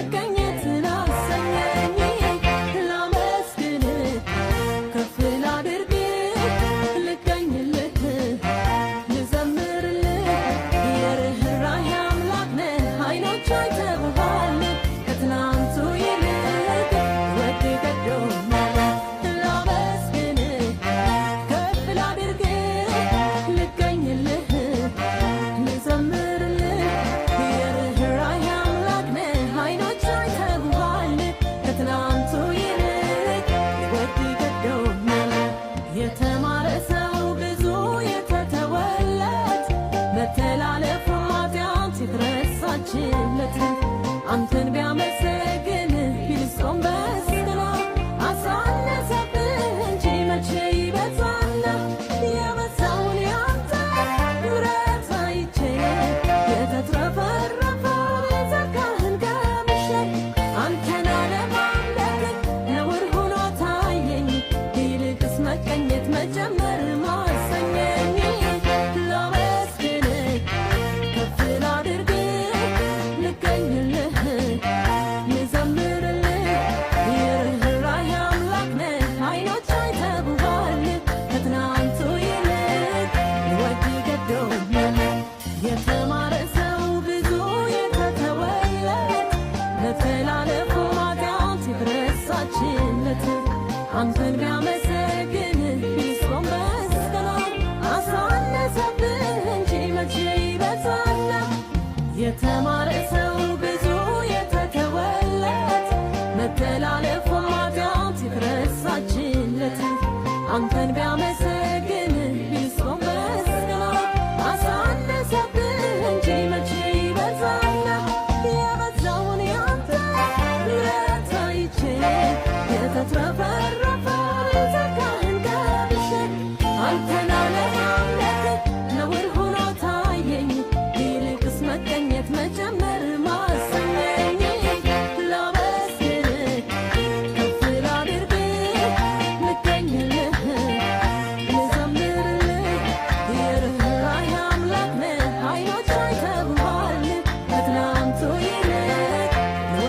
መገኘትን አሰኘኝ ላመስግን ከፍ ላድርግ ልገኝልህ ልዘምርልህ የርኅራኄ አምላክ ነህ ዓይኖች አይተውሃል ከትናንቱ ይልቅ ወድ ገዶኛል ላመስግን ከፍ ላድርግ ልገኝልህ ልዘምርልህ የርኅራኄ አምላክ ነህ ዓይኖች አይተውሃል ከትናንቱ ይልቅ ወድ ገዶኛል የተማረ ሰው ብዙ የተተወለት መተላለፉ ኃጢአት የተረሳችለት አንተን ቢያመሰግን ቢጾም በስራ አሳነሰብህ እንጂ መቼ ይበዛና የበዛውን ያንተ ምሕረት አይቼ የተትረፈረፈውን ጸጋህን ቀምሼ አንተን አለማምለክ ነውር ሆኖ ታየኝ ይልቅስ መቀኘት መጀመር ማሰኘኝ ላመስግን ከፍ ላድርግ ልገኝልህ ልዘምርልህ የርኅራኄ አምላክ ነህ ዓይኖች አይተውሃል ከትናንቱ ይልቅ ወድ ገዶኛል የተማረ ሰው ብዙ የተተወለት መተላለፉ ኃጢአት የተረሳችለት አንተን ቢያመ